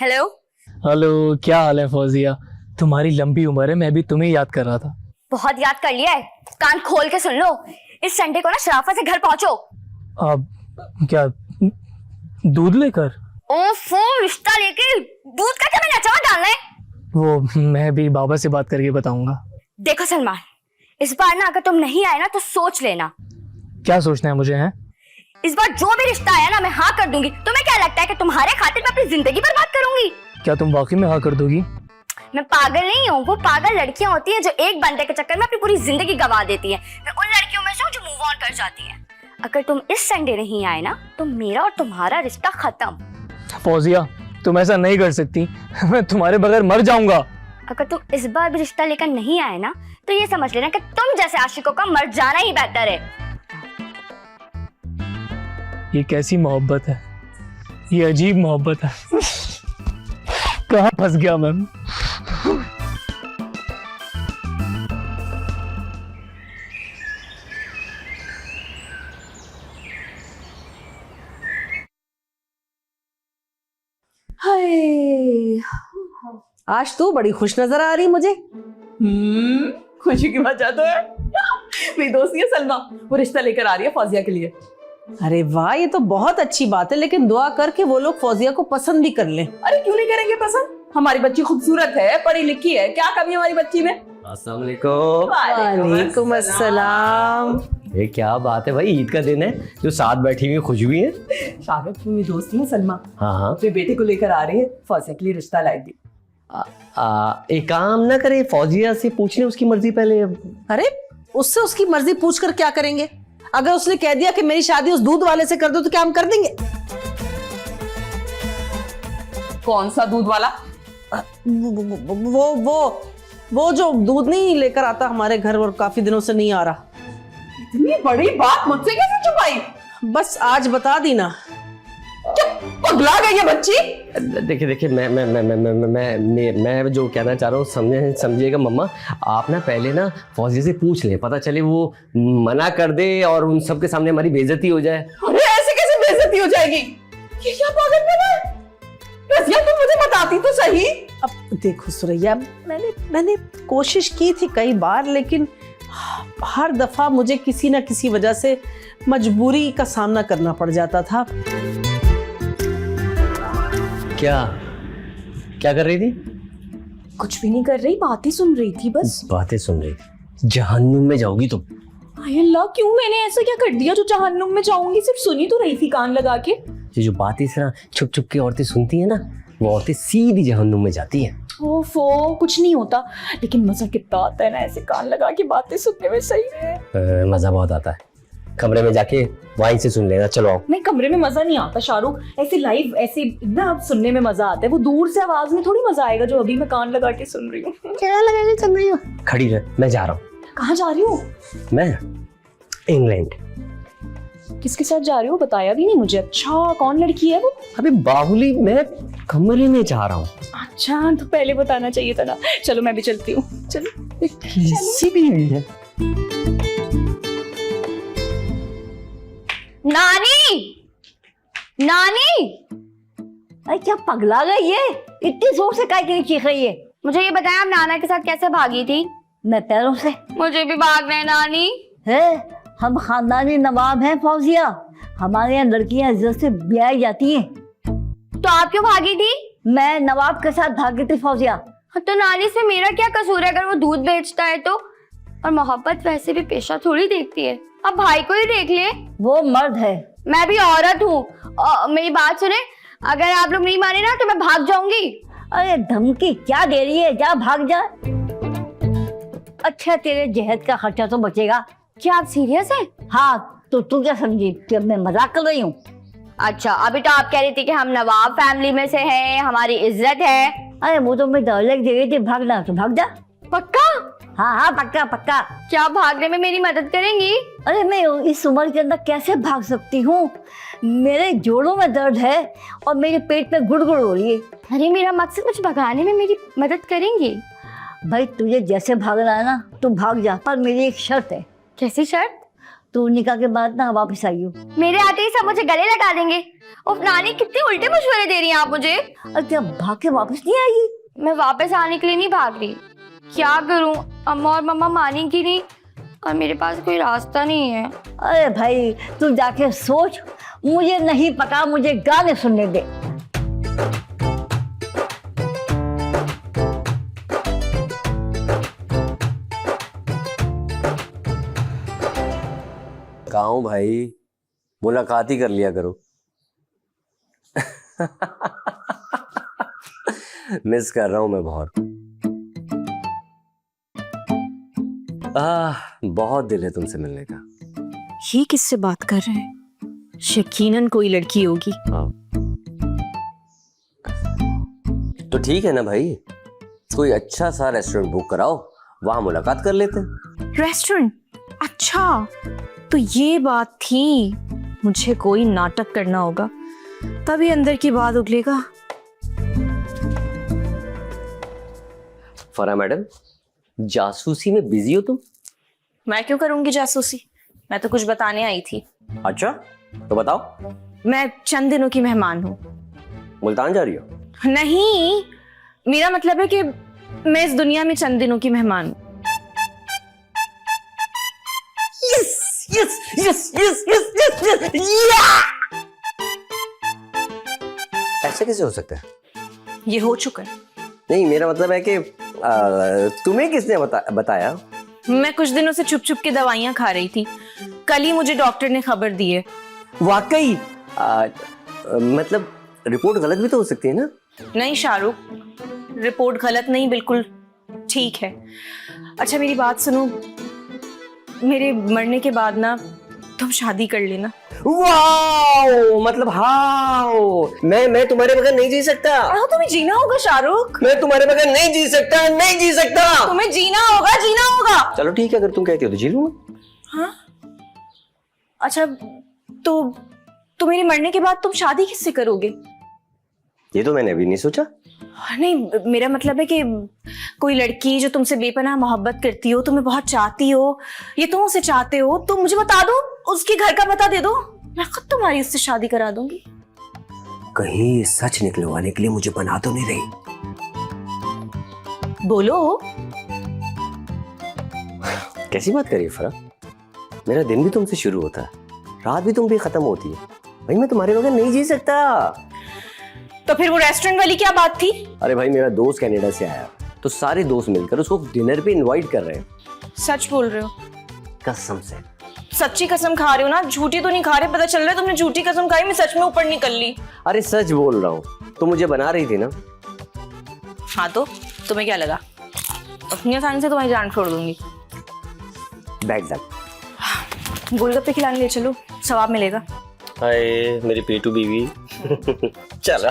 Hello. Hello, क्या हाल है फौजिया? तुम्हारी लंबी उम्र है, मैं भी तुम्हें याद कर रहा था। बहुत याद कर लिया है, कान खोल के सुन लो। इस संडे को ना शराफत से घर पहुंचो। अब क्या, दूध लेकर? ओफो, रिश्ता लेके दूध का क्या मैंने अचार डालना है? वो मैं भी बाबा से बात करके बताऊंगा। देखो सलमान, इस बार ना अगर तुम नहीं आए ना तो सोच लेना। क्या सोचना है मुझे? है इस बार जो भी रिश्ता आया ना मैं हाँ कर दूंगी। तुम्हें क्या लगता है कि तुम्हारे खातिर मैं अपनी जिंदगी बर्बाद करूंगी? क्या तुम वाकई में हाँ कर दोगी? मैं पागल नहीं हूँ। वो पागल लड़कियां होती हैं जो एक बंदे के चक्कर में अपनी पूरी जिंदगी गंवा देती हैं। मैं उन लड़कियों में से हूँ जो मूव ऑन कर जाती हैं। अगर तुम इस संडे नहीं आए ना तो मेरा और तुम्हारा रिश्ता खत्म। फौजिया, तुम ऐसा नहीं कर सकती। मैं तुम्हारे बगैर मर जाऊंगा। अगर तुम इस बार भी रिश्ता लेकर नहीं आए ना तो ये समझ लेना कि तुम जैसे आशिकों का मर जाना ही बेहतर है। ये कैसी मोहब्बत है, ये अजीब मोहब्बत है। कहाँ फंस गया मैं? हाय, आज तू बड़ी खुश नजर आ रही मुझे। खुशी की वजह तो है मेरी दोस्त है सलमा, वो रिश्ता लेकर आ रही है फौजिया के लिए। अरे वाह, ये तो बहुत अच्छी बात है, लेकिन दुआ कर कि वो लोग फौजिया को पसंद भी कर लें। अरे क्यों नहीं करेंगे पसंद? हमारी बच्ची खूबसूरत है, पढ़ी लिखी है, क्या कमी है हमारी बच्ची में? अस्सलाम वालेकुम। वालेकुम अस्सलाम। ये क्या बात है भाई, ईद का दिन है, जो साथ बैठी हुई खुश भी है। शागिद मेरी दोस्त है सलमा, हाँ हाँ। अपने बेटे को लेकर आ रही है, फौजिया के लिए रिश्ता लाएगी। एक काम ना करे, फौजिया से पूछ ले उसकी मर्जी पहले। अरे उससे उसकी मर्जी पूछ कर क्या करेंगे? अगर उसने कह दिया कि मेरी शादी उस दूध वाले से कर दो तो क्या हम कर देंगे? कौन सा दूध वाला? वो जो दूध नहीं लेकर आता हमारे घर और काफी दिनों से नहीं आ रहा। इतनी बड़ी बात मुझसे कैसे छुपाई? बस आज बता दी ना। पगला गई है बच्ची। देखिए देखिए, मैं जो कहना चाह रहा हूँ समझिएगा मम्मा। आप ना पहले ना फौजिया से पूछ लें, पता चले वो मना कर दे और उन सबके सामने हमारी बेइज्जती हो जाए। अरे ऐसे कैसे बेइज्जती हो जाएगी? ये क्या पागलपन है? रज़िया तुम मुझे बताती तो सही। अब देखो सुरैया, मैंने कोशिश की थी कई बार, लेकिन हर दफा मुझे किसी ना किसी वजह से मजबूरी का सामना करना पड़ जाता था। क्या क्या कर रही थी? कुछ भी नहीं कर रही, बातें सुन रही थी बस। बातें सुन रही थी? जहन्नुम में जाओगी तुम। हाय अल्लाह, क्यों मैंने ऐसा क्या कर दिया जो जहन्नुम में जाऊंगी? सिर्फ सुनी तो रही थी कान लगा के। ये जो बातें सिर्फ छुप छुप के औरतें सुनती हैं ना, वो औरतें सीधी जहन्नुम में जाती हैं। ओफो, कुछ नहीं होता, लेकिन मजा कितना आता है ना ऐसे कान लगा के बातें सुनने में। सही है, मजा बहुत आता है। कमरे में जाके वहीं से सुन लेना। चलो आओ। नहीं, कमरे में मजा नहीं आता शाहरुख, ऐसे लाइव ऐसे ना अब सुनने में मजा आता है। वो दूर से आवाज में थोड़ी मजा आएगा जो अभी मैं कान लगा के सुन रही हूँ। क्या लगा के सुन रही हो? खड़ी रह, मैं जा रहा हूँ। कहाँ जा रही हो? मैं इंग्लैंड। किसके साथ जा रही हो? बताया भी नहीं मुझे। अच्छा, कौन लड़की है वो? अबे बाहुली, मैं कमरे में जा रहा हूँ। अच्छा, तो पहले बताना चाहिए था ना। चलो मैं भी चलती हूँ। चलो। कैसी बीवी है? नानी, नानी, अरे क्या पगला गई है? इतनी जोर से काय के लिए चीख रही है? मुझे ये बताया आप नाना के साथ कैसे भागी थी? मैं पैरों से। मुझे भी भागना है नानी। है, हम खानदानी नवाब हैं फौजिया, हमारे यहाँ लड़कियां इज्जत से ब्याही जाती हैं। तो आप क्यों भागी थी? मैं नवाब के साथ भागी थी फौजिया। तो नानी से मेरा क्या कसूर है अगर वो दूध बेचता है तो? और मोहब्बत वैसे भी पेशा थोड़ी देखती है, अब भाई को ही देख ले। वो मर्द है, मैं भी औरत हूँ। मेरी बात सुने, अगर आप लोग नहीं माने ना तो मैं भाग जाऊंगी। अरे धमकी क्या दे रही है? जा भाग जा। अच्छा, तेरे जहद का खर्चा तो बचेगा। क्या आप सीरियस हैं? हाँ, तो तू क्या समझी कि मैं मजाक कर रही हूँ? अच्छा, अभी तो आप कह रही थी कि हम नवाब फैमिली में से हैं, हमारी इज्जत है। अरे वो तो मैं डायलॉग दे रही थी, भागना तो भाग जा। पक्का? हाँ हाँ, पक्का पक्का। क्या आप भागने में मेरी मदद करेंगी? अरे मैं इस उम्र के अंदर कैसे भाग सकती हूँ? मेरे जोड़ों में दर्द है और मेरे पेट में गुड़गुड़ हो रही है। अरे मेरा मकसद कुछ भगाने में मेरी मदद करेंगी? भाई तुझे जैसे भागना है ना तू भाग जा, पर मेरी एक शर्त है। कैसी शर्त? तो निकाह के बाद ना वापस आइयो। मेरे आते ही सब मुझे गले लगा देंगे। और नानी कितने उल्टे मशवरे दे रही हैं आप मुझे। और क्या भाग के वापस नहीं आएगी? मैं वापस आने के लिए नहीं भाग रही, क्या करूं, अम्मा और मम्मा मानेंगी नहीं और मेरे पास कोई रास्ता नहीं है। अरे भाई तू जाके सोच, मुझे नहीं पता, मुझे गाने सुनने दे। कहाँ हूँ भाई, मुलाकात ही कर लिया करो। मिस कर रहा हूं मैं बहुत। बहुत दिल है तुमसे मिलने का। ये किससे बात कर रहे हैं? यकीनन कोई लड़की होगी। तो ठीक है ना भाई, कोई अच्छा सा रेस्टोरेंट बुक कराओ, वहां मुलाकात कर लेते हैं। रेस्टोरेंट? अच्छा तो ये बात थी। मुझे कोई नाटक करना होगा, तभी अंदर की बात उगलेगा। फरा मैडम, जासूसी में बिजी हो तुम? मैं क्यों करूंगी जासूसी? मैं तो कुछ बताने आई थी। अच्छा तो बताओ। मैं चंद दिनों की मेहमान हूँ। मुल्तान जा रही हो? नहीं, मेरा मतलब है कि मैं इस दुनिया में चंद दिनों की मेहमान हूँ। Yes yes yes yes yes yes. ऐसे कैसे हो सकता है? ये हो चुका है। नहीं, मेरा मतलब है कि तुम्हें किसने बताया? मैं कुछ दिनों से छुप छुप के दवाइयाँ खा रही थी। कल ही मुझे डॉक्टर ने खबर दी है। वाकई? मतलब रिपोर्ट गलत भी तो हो सकती है ना? नहीं शाहरुख, रिपोर्ट गलत नहीं, बिल्कुल ठीक है। अच्छा मेरी बात सुनो, मेरे मरने के बाद ना तुम शादी कर लेना। वाओ, मतलब हाओ, मैं तुम्हारे बगैर नहीं जी सकता। हाँ, तुम्हें जीना होगा शाहरुख। मैं तुम्हारे बगैर नहीं जी सकता, नहीं जी सकता। तुम्हें जीना होगा, जीना होगा। चलो ठीक है, अगर तुम कहती हो तो जी लूंगा। हाँ अच्छा, तो मेरे मरने के बाद तुम शादी किससे करोगे? ये तो मैंने अभी नहीं सोचा। नहीं, मेरा मतलब है कि कोई लड़की जो तुमसे बेपनाह मोहब्बत करती हो, तुम्हें बहुत चाहती हो, ये तुम उसे चाहते हो, तो मुझे बता दो, उसके घर का पता दे दो, मैं खुद तुम्हारी उससे शादी करा दूंगी। कहीं सच निकलवाने के लिए मुझे बना तो नहीं रही? बोलो। कैसी बात करिए फरा, मेरा दिन भी तुमसे शुरू होता है, रात भी तुम भी खत्म होती है। भाई मैं तुम्हारे बगैर नहीं जी सकता। तो फिर वो रेस्टोरेंट वाली क्या बात थी? अरे भाई, मेरा दोस्त कनाडा से आया, तो सारे दोस्त मिलकर उसको डिनर पे इनवाइट कर रहे हैं। सच बोल रहे हो? कसम से। सच्ची कसम खा रहे हो ना? झूठी तो नहीं खा रहे? पता चल रहा है तुमने झूठी कसम खाई, मैं सच में ऊपर निकल ली। अरे सच बोल रहा हूँ, तो मुझे बना रही थी ना। हाँ तो तुम्हें क्या लगा अपनी आसानी से तुम्हारी जान छोड़ दूंगी? बैठ जा। गोलगप्पे खिलाने ले चलो, सवाब मिलेगा। हाय मेरी पेटू बीवी। चल